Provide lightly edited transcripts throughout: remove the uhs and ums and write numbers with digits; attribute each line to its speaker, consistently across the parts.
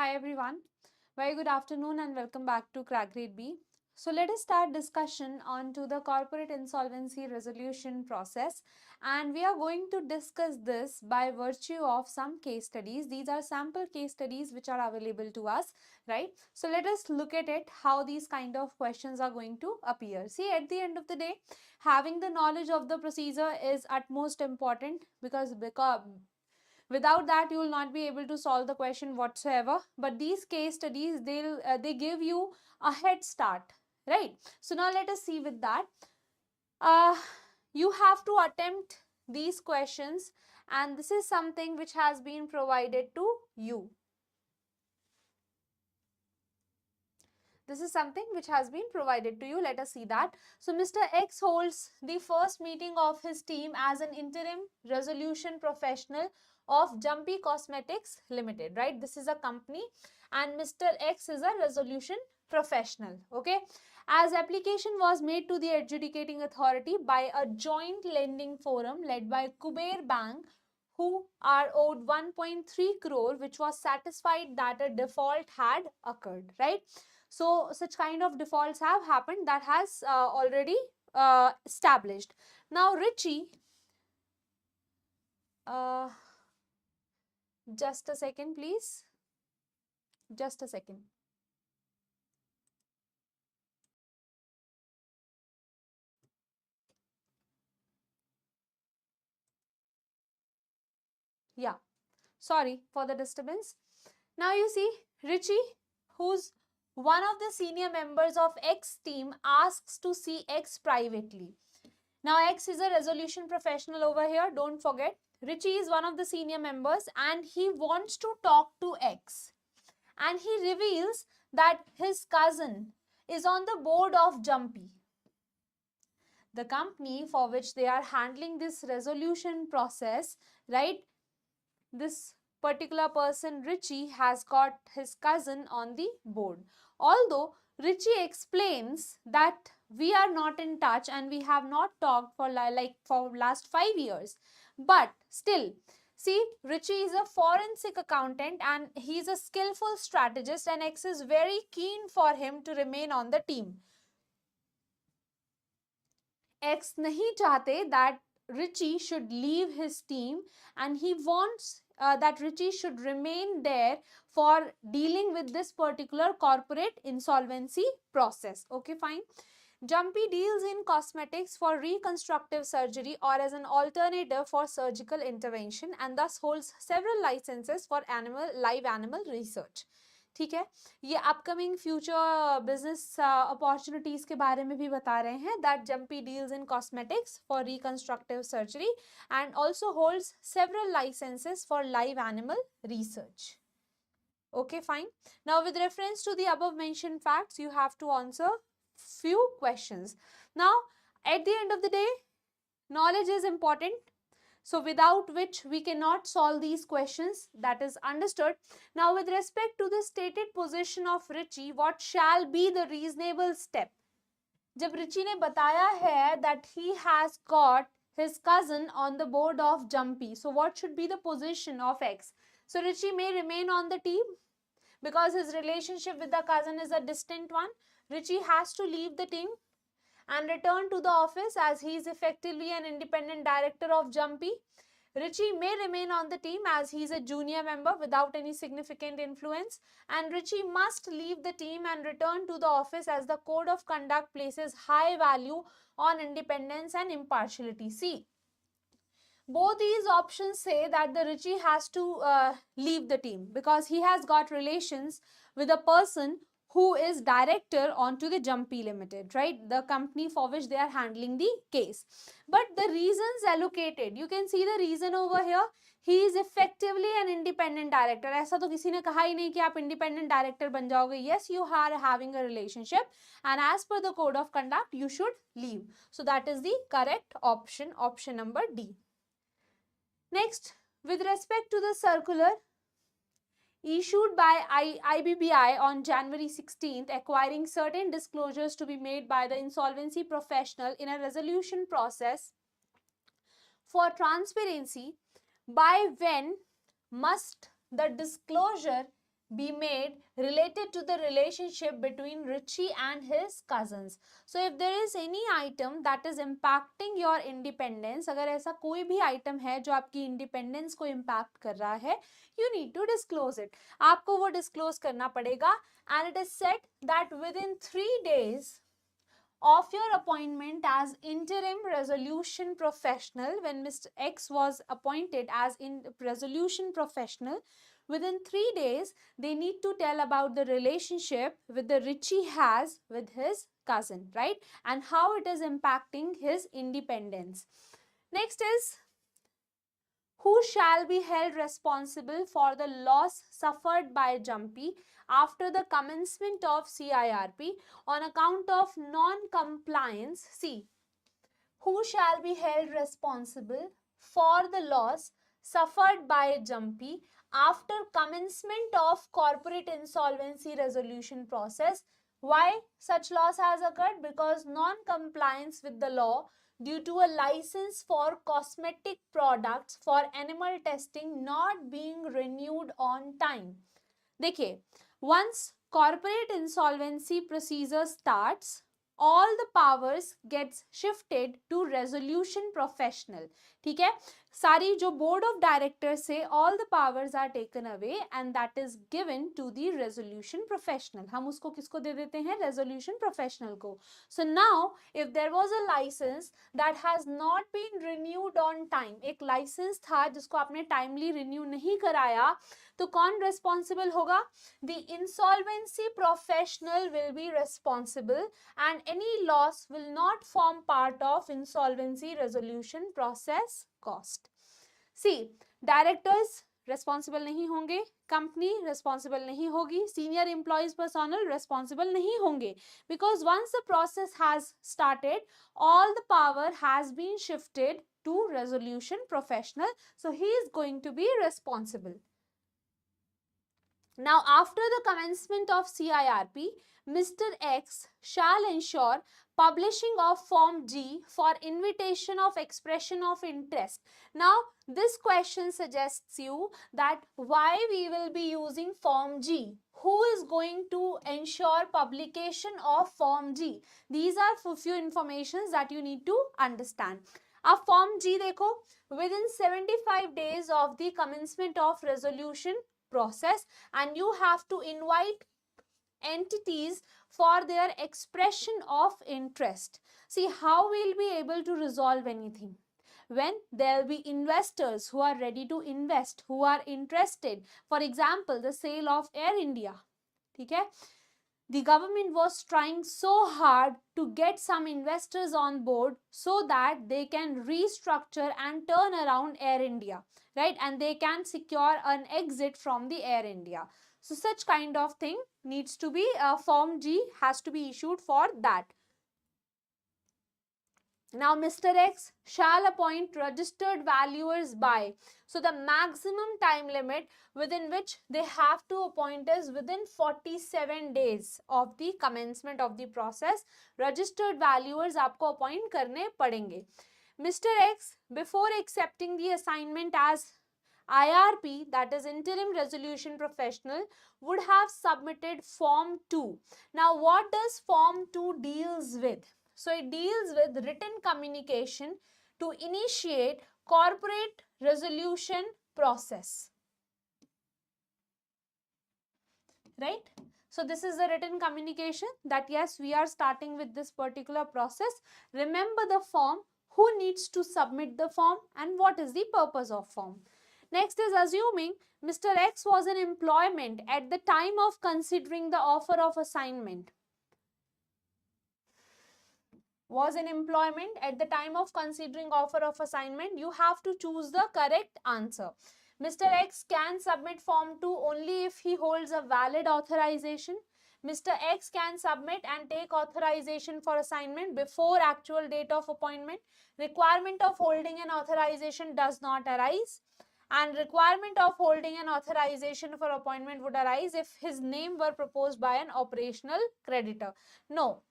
Speaker 1: Hi everyone, very good afternoon and welcome back to CrackGradeB. So let us start discussion on to the corporate insolvency resolution process, and we are going to discuss this by virtue of some case studies. These are sample case studies which are available to us, right? So let us look at it, how these kind of questions are going to appear. See, at the end of the day, having the knowledge of the procedure is utmost important because without that you will not be able to solve the question whatsoever. But these case studies, they give you a head start, right? So now let us see with that. You have to attempt these questions, and this is something which has been provided to you. This is something which has been provided to you. Let us see that. So Mr. X holds the first meeting of his team as an interim resolution professional of Jumpy Cosmetics Limited, right? This is a company and Mr. X is a resolution professional, okay? As application was made to the adjudicating authority by a joint lending forum led by CAIIB Bank, who are owed 1.3 crore, which was satisfied that a default had occurred, right? So such kind of defaults have happened, that has already established. Now Richie, just a second please, just a second. Yeah, sorry for the disturbance. Now you see, Richie, who's one of the senior members of X team, asks to see X privately. Now X is a resolution professional over here, don't forget. Richie is one of the senior members and he wants to talk to X. And he reveals that his cousin is on the board of Jumpy. The company for which they are handling this resolution process, right? This particular person, Richie, has got his cousin on the board. Although Richie explains that we are not in touch and we have not talked for last 5 years, but still, see, Richie is a forensic accountant and he is a skillful strategist, and X is very keen for him to remain on the team. X nahi chahte that Richie should leave his team, and he wants that Richie should remain there for dealing with this particular corporate insolvency process. Okay, fine. Jumpy deals in cosmetics for reconstructive surgery or as an alternative for surgical intervention, and thus holds several licenses for live animal research. ठीक है, ये upcoming future business opportunities के बारे में भी बता रहे हैं, that jumpy deals in cosmetics for reconstructive surgery and also holds several licences for live animal research. Okay, fine. Now with reference to the above mentioned facts, you have to answer few questions. Now at the end of the day, knowledge is important, so without which we cannot solve these questions. That is understood. Now with respect to the stated position of Richie, what shall be the reasonable step? जब Richie ने बताया है that he has got his cousin on the board of Jumpy, so what should be the position of X? So Richie may remain on the team because his relationship with the cousin is a distant one. Richie has to leave the team and return to the office as he is effectively an independent director of Jumpy. Richie may remain on the team as he is a junior member without any significant influence, and Richie must leave the team and return to the office as the code of conduct places high value on independence and impartiality. See, both these options say that the Richie has to leave the team because he has got relations with a person who is director onto the Jumpy Limited, right? The company for which they are handling the case. But the reasons allocated, you can see the reason over here. He is effectively an independent director. ऐसा तो किसी ने कहा ही नहीं कि आप independent director बन जाओगे. Yes, you are having a relationship, and as per the code of conduct, you should leave. So that is the correct option, option number D. Next, with respect to the circular issued by IBBI on January 16th, acquiring certain disclosures to be made by the insolvency professional in a resolution process for transparency, by when must the disclosure be made related to the relationship between Richie and his cousins. So if there is any item that is impacting your independence, अगर ऐसा कोई भी item है जो आपकी independence को impact कर रहा है, you need to disclose it. आपको वो disclose करना पड़ेगा, and it is said that within 3 days of your appointment as interim resolution professional, when Mr. X was appointed as in resolution professional, within 3 days, they need to tell about the relationship with the Richie has with his cousin, right? And how it is impacting his independence. Next is, who shall be held responsible for the loss suffered by Jumpy after the commencement of CAIIB on account of non-compliance? See, who shall be held responsible for the loss suffered by Jumpy after commencement of corporate insolvency resolution process? Why such loss has occurred? Because non-compliance with the law due to a license for cosmetic products for animal testing not being renewed on time. देखिए, once corporate insolvency procedure starts, all the powers gets shifted to resolution professional. ठीक है, सारी जो board of directors से all the powers are taken away and that is given to the resolution professional. हम उसको किसको दे देते हैं? Resolution professional को. So now if there was a license that has not been renewed on time, एक license था जिसको आपने timely renew नहीं कराया, तो कौन responsible होगा? The insolvency professional will be responsible and any loss will not form part of insolvency resolution process cost. See, directors responsible नहीं होंगे, company responsible नहीं होगी, senior employees personnel responsible नहीं होंगे, because once the process has started, all the power has been shifted to resolution professional, so he is going to be responsible. Now, after the commencement of CAIIB, Mr. X shall ensure publishing of Form G for invitation of expression of interest. Now, this question suggests you that why we will be using Form G. Who is going to ensure publication of Form G? These are few informations that you need to understand. अब Form G देखो, within 75 days of the commencement of resolution process, and you have to invite entities for their expression of interest. See, how we'll be able to resolve anything? When there will be investors who are ready to invest, who are interested. For example, the sale of Air India. Okay? The government was trying so hard to get some investors on board so that they can restructure and turn around Air India, right? And they can secure an exit from the Air India. So such kind of thing needs to be, Form G has to be issued for that. Now, Mr. X shall appoint registered valuers by. So, the maximum time limit within which they have to appoint is within 47 days of the commencement of the process. Registered valuers आपको appoint करने पड़ेंगे. Mr. X, before accepting the assignment as IRP, that is Interim Resolution Professional, would have submitted Form 2. Now, what does Form 2 deals with? So, it deals with written communication to initiate corporate resolution process. Right? So, this is a written communication that yes, we are starting with this particular process. Remember the form, who needs to submit the form and what is the purpose of form. Next is assuming Mr. X was in employment at the time of considering the offer of assignment. Was in employment at the time of considering offer of assignment, you have to choose the correct answer. Mr. X can submit Form 2 only if he holds a valid authorization. Mr. X can submit and take authorization for assignment before actual date of appointment. Requirement of holding an authorization does not arise. And requirement of holding an authorization for appointment would arise if his name were proposed by an operational creditor. No.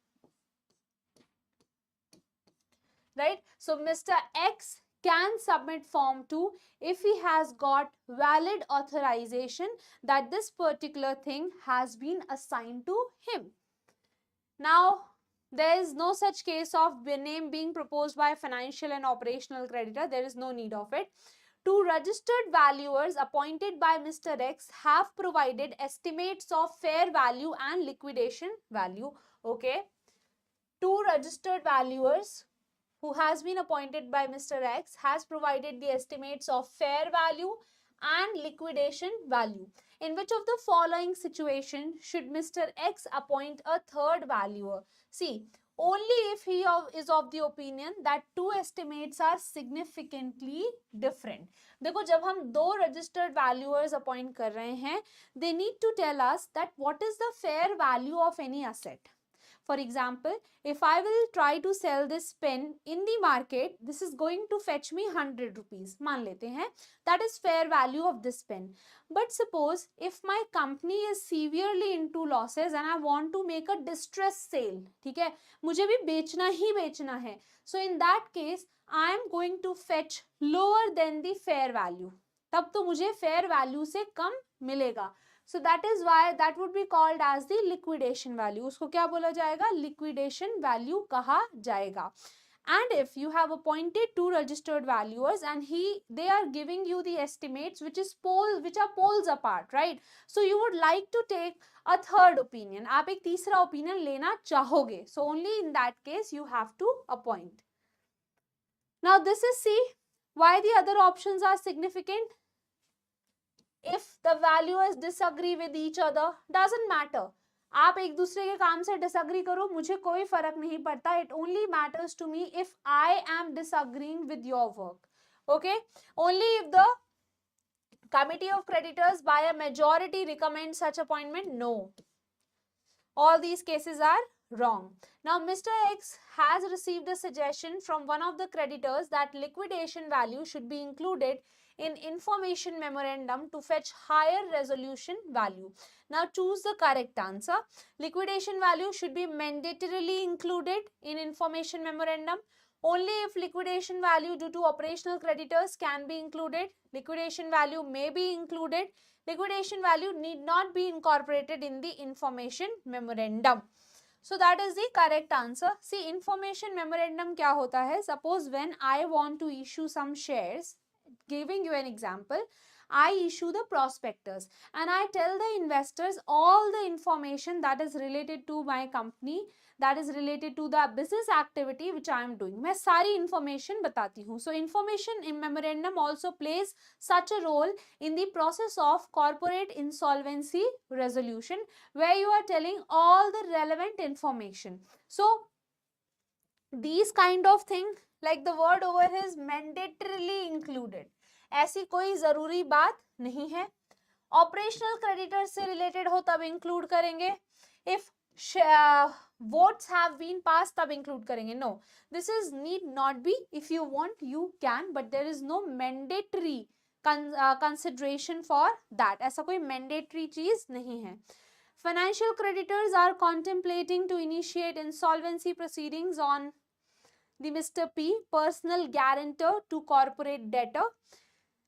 Speaker 1: Right? So, Mr. X can submit form 2 if he has got valid authorization that this particular thing has been assigned to him. Now, there is no such case of name being proposed by financial and operational creditor. There is no need of it. Two registered valuers appointed by Mr. X have provided estimates of fair value and liquidation value. Okay. Two registered valuers who has been appointed by Mr. X has provided the estimates of fair value and liquidation value. In which of the following situation should Mr. X appoint a third valuer? See, only if he is of the opinion that two estimates are significantly different. देखो जब हम दो registered valuers appoint कर रहे हैं, they need to tell us that what is the fair value of any asset. For example, if I will try to sell this pen in the market, this is going to fetch me 100 rupees. मान लेते हैं, that is fair value of this pen. But suppose if my company is severely into losses and I want to make a distress sale, ठीक है, मुझे भी बेचना ही बेचना है. So in that case, I am going to fetch lower than the fair value. तब तो मुझे fair value से कम मिलेगा. So that is why that would be called as the liquidation value. उसको क्या बोला जाएगा? Liquidation value कहा जाएगा. And if you have appointed two registered valuers and they are giving you the estimates which are poles apart, right? So you would like to take a third opinion. आप एक तीसरा opinion लेना चाहोगे. So only in that case you have to appoint. Now this is see why the other options are significant. If the valuers disagree with each other, doesn't matter. आप एक दूसरे के काम से disagree करो, मुझे कोई फर्क नहीं पड़ता. It only matters to me if I am disagreeing with your work. Okay? Only if the committee of creditors by a majority recommends such appointment, no. All these cases are wrong. Now, Mr. X has received a suggestion from one of the creditors that liquidation value should be included in information memorandum to fetch higher resolution value. Now choose the correct answer. Liquidation value should be mandatorily included in information memorandum. Only if liquidation value due to operational creditors can be included. Liquidation value may be included. Liquidation value need not be incorporated in the information memorandum. So that is the correct answer. See, information memorandum क्या होता है? Suppose when I want to issue some shares, giving you an example, I issue the prospectus and I tell the investors all the information that is related to my company, that is related to the business activity which I am doing. मैं सारी information बताती हूँ. So information in memorandum also plays such a role in the process of corporate insolvency resolution, where you are telling all the relevant information. So these kind of thing, like the word over here is mandatorily included. ऐसी कोई जरूरी बात नहीं है. Operational creditor से related हो तब include करेंगे. If votes have been passed तब इंक्लूड करेंगे. No, this is need not be. If you want you can, but there is no mandatory consideration for that. ऐसा कोई mandatory चीज नहीं है. Financial creditors are contemplating to initiate insolvency proceedings on the Mr. P, personal guarantor to corporate debtor.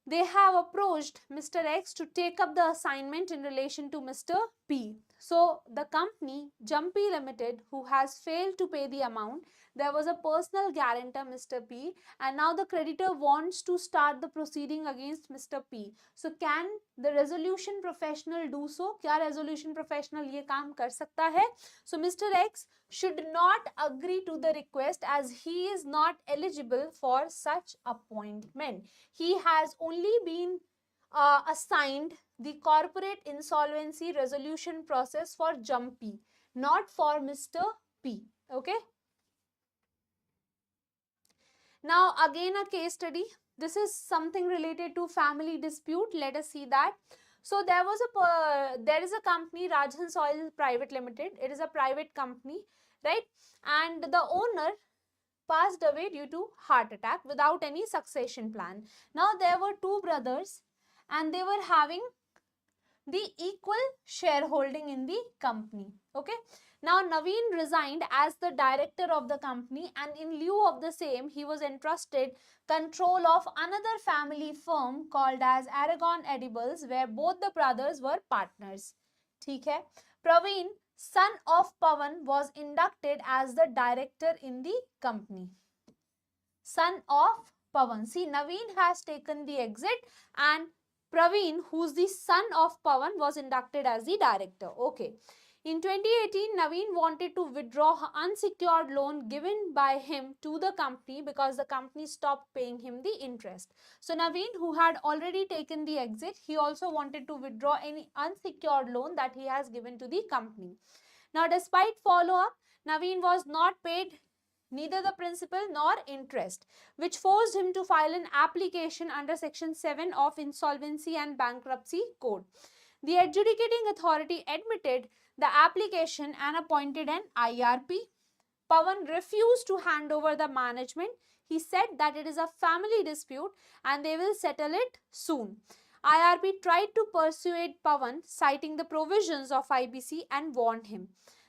Speaker 1: They have approached Mr. X to take up the assignment in relation to Mr. P. So the company Jumpy Limited, who has failed to pay the amount, there was a personal guarantor Mr. P, and now the creditor wants to start the proceeding against Mr. P. So can the resolution professional do so? क्या resolution professional ये काम कर सकता है? So Mr. X should not agree to the request as he is not eligible for such appointment. He has only been assigned the corporate insolvency resolution process for Jumpy, not for Mr. P. Okay. Now again a case study. This is something related to family dispute. Let us see that. So there is a company, Rajhans Oil Private Limited. It is a private company, right? And the owner passed away due to heart attack without any succession plan. Now there were two brothers and they were having the equal shareholding in the company. Okay. Now Naveen resigned as the director of the company, and in lieu of the same, he was entrusted control of another family firm called as Aragon Edibles, where both the brothers were partners. ठीक है. Praveen, son of Pawan, was inducted as the director in the company. Son of Pawan. See, Naveen has taken the exit, and Praveen, who's the son of Pawan, was inducted as the director. Okay. In 2018, Naveen wanted to withdraw unsecured loan given by him to the company because the company stopped paying him the interest. So Naveen, who had already taken the exit, he also wanted to withdraw any unsecured loan that he has given to the company. Now, despite follow-up, Naveen was not paid neither the principal nor interest, which forced him to file an application under Section 7 of Insolvency and Bankruptcy Code. The adjudicating authority admitted the application and appointed an IRP. Pawan refused to hand over the management. He said that it is a family dispute and they will settle it soon. IRP tried to persuade Pawan, citing the provisions of IBC, and warned him.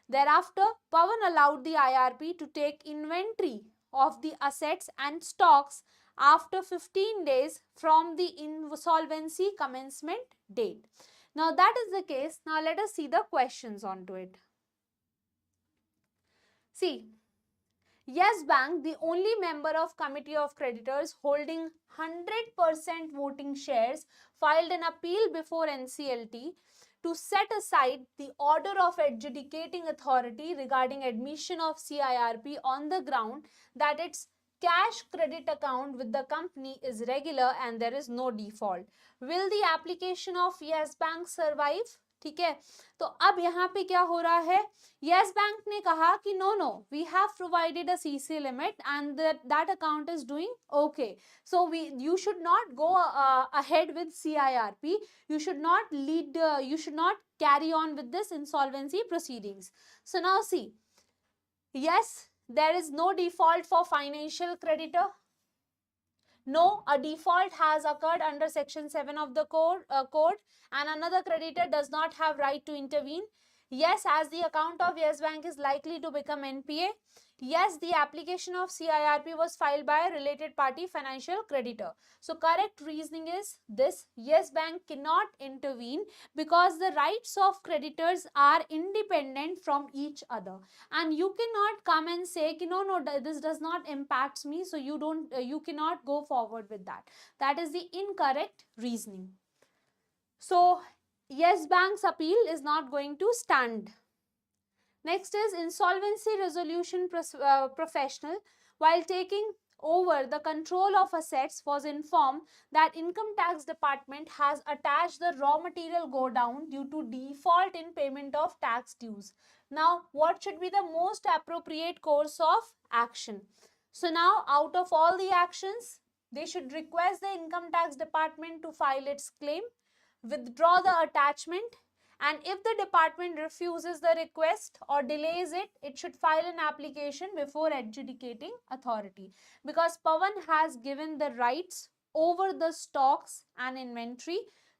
Speaker 1: Thereafter, Pawan allowed the IRP to take inventory of the assets and stocks after 15 days from the insolvency commencement date. Now that is the case. Now let us see the questions onto it. See, Yes Bank, the only member of Committee of Creditors holding 100% voting shares, filed an appeal before NCLT to set aside the order of adjudicating authority regarding admission of CAIIB on the ground that its cash credit account with the company is regular and there is no default. Will the application of Yes Bank survive? ठीक है, तो अब यहाँ पे क्या हो रहा है, यस बैंक ने कहा कि no we have provided a CC limit and that account is doing okay, so you should not go ahead with CAIIB, you should not carry on with this insolvency proceedings. So now see, yes, there is no default for financial creditor. No, a default has occurred under Section 7 of the code and another creditor does not have right to intervene. Yes, as the account of Yes Bank is likely to become NPA. Yes, the application of CAIIB was filed by a related party financial creditor. So correct reasoning is this: Yes Bank cannot intervene because the rights of creditors are independent from each other, and you cannot come and say no, this does not impact me, so you cannot go forward with that. That is the incorrect reasoning. So Yes Bank's appeal is not going to stand. Next is insolvency resolution professional, while taking over the control of assets, was informed that income tax department has attached the raw material go down due to default in payment of tax dues. Now, what should be the most appropriate course of action? So now, out of all the actions, they should request the income tax department to file its claim, withdraw the attachment, and if the department refuses the request or delays it, it should file an application before adjudicating authority, because Pawan has given the rights over the stocks and inventory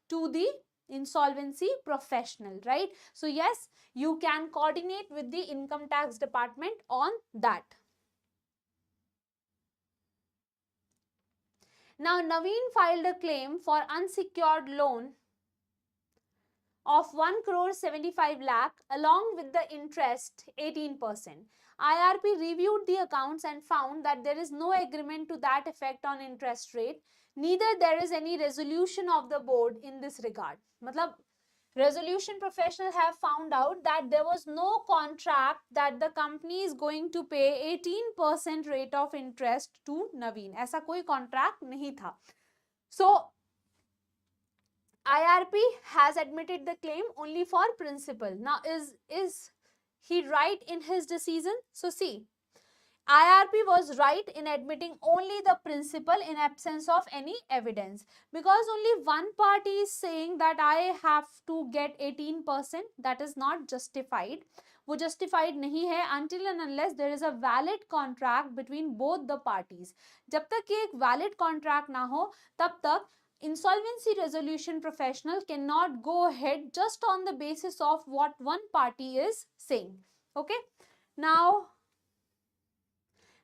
Speaker 1: to the insolvency professional, right? So yes, you can coordinate with the income tax department on that. Now Naveen filed a claim for unsecured loan of 1,75 lakh along with the interest 18%. IRP reviewed the accounts and found that there is no agreement to that effect on interest rate. Neither there is any resolution of the board in this regard. Matlab, resolution professional have found out that there was no contract that the company is going to pay 18% rate of interest to Naveen. ऐसा कोई contract नहीं था. So IRP has admitted the claim only for principal. Now, is he right in his decision? So, see, IRP was right in admitting only the principal in absence of any evidence, because only one party is saying that I have to get 18%. That is not justified. वो justified नहीं है until and unless there is a valid contract between both the parties. जब तक ये एक valid contract ना हो, तब तक insolvency resolution professional cannot go ahead just on the basis of what one party is saying. Okay. Now,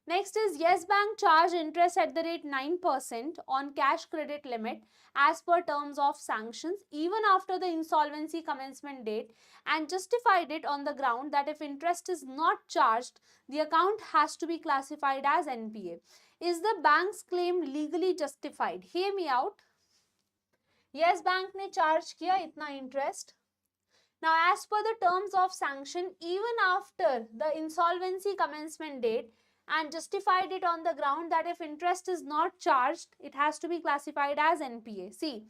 Speaker 1: next is Yes Bank charge interest at the rate 9% on cash credit limit as per terms of sanctions even after the insolvency commencement date, and justified it on the ground that if interest is not charged, the account has to be classified as NPA. Is the bank's claim legally justified? Hear me out. Yes Bank ने charge किया इतना interest. Now, as per the terms of sanction, even after the insolvency commencement date, and justified it on the ground that if interest is not charged, it has to be classified as NPA. See,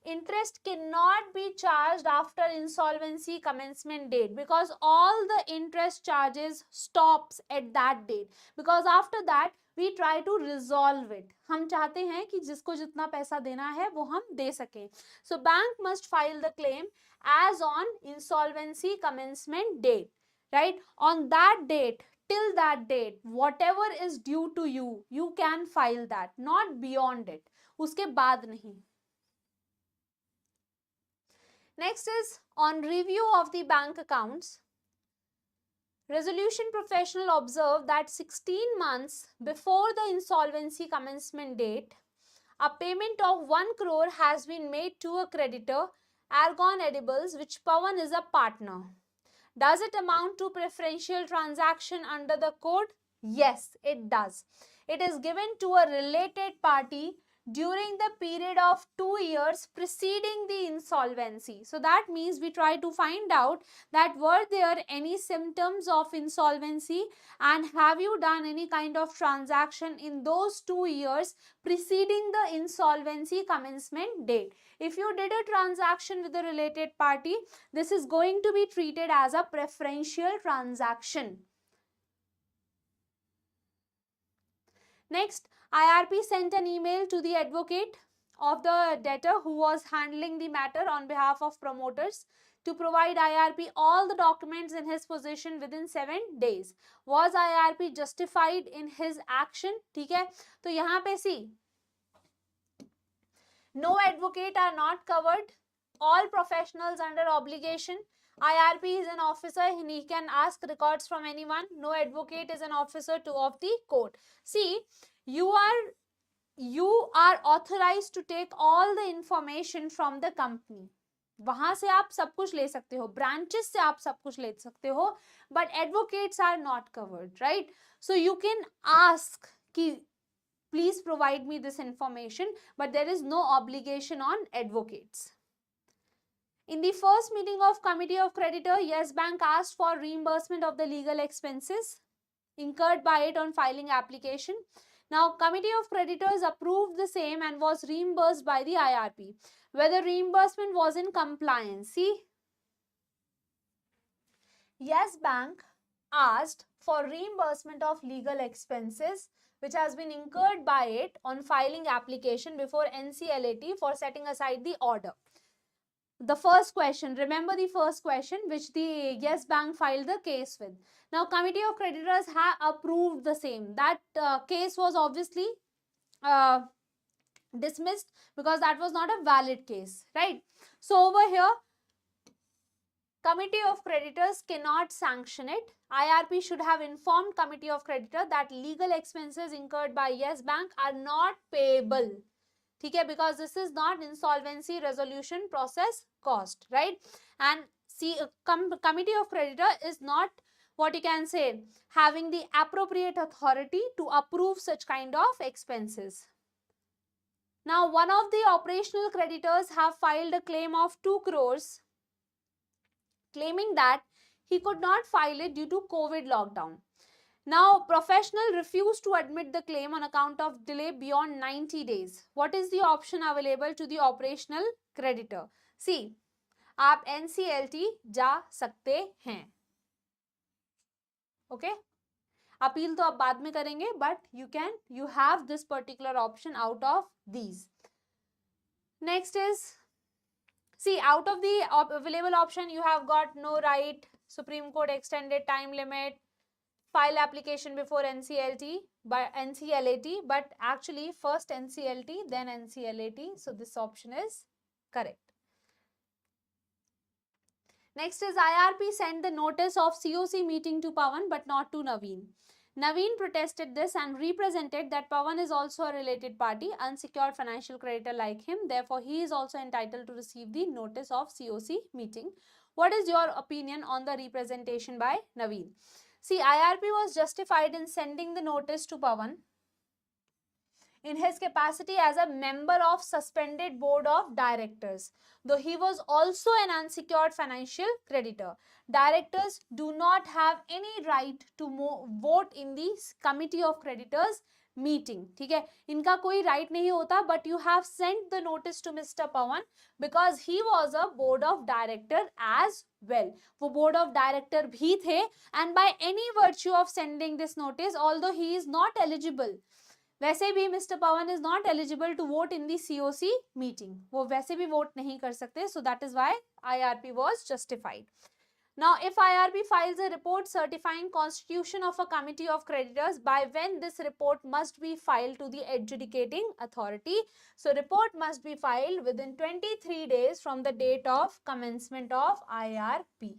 Speaker 1: interest cannot be charged after insolvency commencement date because all the interest charges stops at that date, because after that we try to resolve it. हम चाहते हैं कि जिसको जितना पैसा देना है वो हम दे सकें. So bank must file the claim as on insolvency commencement date, right? On that date, till that date, whatever is due to you, you can file that, not beyond it. उसके बाद नहीं. Next is on review of the bank accounts. Resolution professional observed that 16 months before the insolvency commencement date, a payment of 1 crore has been made to a creditor, Argon Edibles, which Pawan is a partner. Does it amount to preferential transaction under the code? Yes, it does. It is given to a related party during the period of 2 years preceding the insolvency. So that means we try to find out that were there any symptoms of insolvency and have you done any kind of transaction in those 2 years preceding the insolvency commencement date. If you did a transaction with a related party, this is going to be treated as a preferential transaction. Next, IRP sent an email to the advocate of the debtor who was handling the matter on behalf of promoters to provide IRP all the documents in his possession within 7 days. Was IRP justified in his action? ठीक है, तो यहाँ पे see, no advocate are not covered. All professionals under obligation. IRP is an officer and he can ask records from anyone. No advocate is an officer of the court. See, you are authorized to take all the information from the company. वहां से आप सब कुछ ले सकते हो, branches से आप सब कुछ ले सकते हो, but advocates are not covered, right? So you can ask कि please provide me this information, but there is no obligation on advocates. In the first meeting of Committee of Creditor, Yes Bank asked for reimbursement of the legal expenses incurred by it on filing application. Now, Committee of Creditors approved the same and was reimbursed by the IRP. Whether reimbursement was in compliance. See, Yes Bank asked for reimbursement of legal expenses which has been incurred by it on filing application before NCLAT for setting aside the order. The first question, remember the first question which the Yes Bank filed the case with. Now, Committee of Creditors have approved the same. That case was obviously dismissed because that was not a valid case, right? So, over here, Committee of Creditors cannot sanction it. IRP should have informed Committee of Creditor that legal expenses incurred by Yes Bank are not payable. Okay, because this is not insolvency resolution process cost, right? And see, Committee of Creditor is not, what you can say, having the appropriate authority to approve such kind of expenses. Now, one of the operational creditors have filed a claim of 2 crores, claiming that he could not file it due to COVID lockdown. Now, professional refused to admit the claim on account of delay beyond 90 days. What is the option available to the operational creditor? See, आप NCLT जा सकते हैं. Okay? Appeal तो आप बाद में करेंगे, but you have this particular option out of these. Next is, see, out of the available option, you have got no right, Supreme Court extended time limit, file application before NCLT, but actually first NCLT, then NCLAT. So this option is correct. Next is IRP sent the notice of COC meeting to Pawan but not to Naveen. Naveen protested this and represented that Pawan is also a related party, unsecured financial creditor like him. Therefore, he is also entitled to receive the notice of COC meeting. What is your opinion on the representation by Naveen? See, IRP was justified in sending the notice to Pawan in his capacity as a member of suspended board of directors, though he was also an unsecured financial creditor. Directors do not have any right to vote in the committee of creditors meeting. ठीक है, इनका कोई right नहीं होता, but you have sent the notice to Mr. Pawan because he was a board of director as well. वो board of director भी थे, and by any virtue of sending this notice, although he is not eligible, वैसे भी Mr. Pawan is not eligible to vote in the COC meeting. वो वैसे भी vote नहीं कर सकते. So that is why IRP was justified. Now, if IRP files a report certifying constitution of a committee of creditors, by when this report must be filed to the adjudicating authority? So report must be filed within 23 days from the date of commencement of IRP.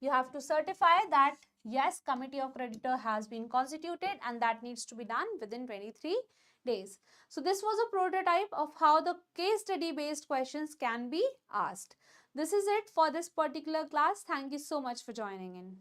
Speaker 1: You have to certify that yes, committee of creditor has been constituted, and that needs to be done within 23 days. So this was a prototype of how the case study based questions can be asked. This is it for this particular class. Thank you so much for joining in.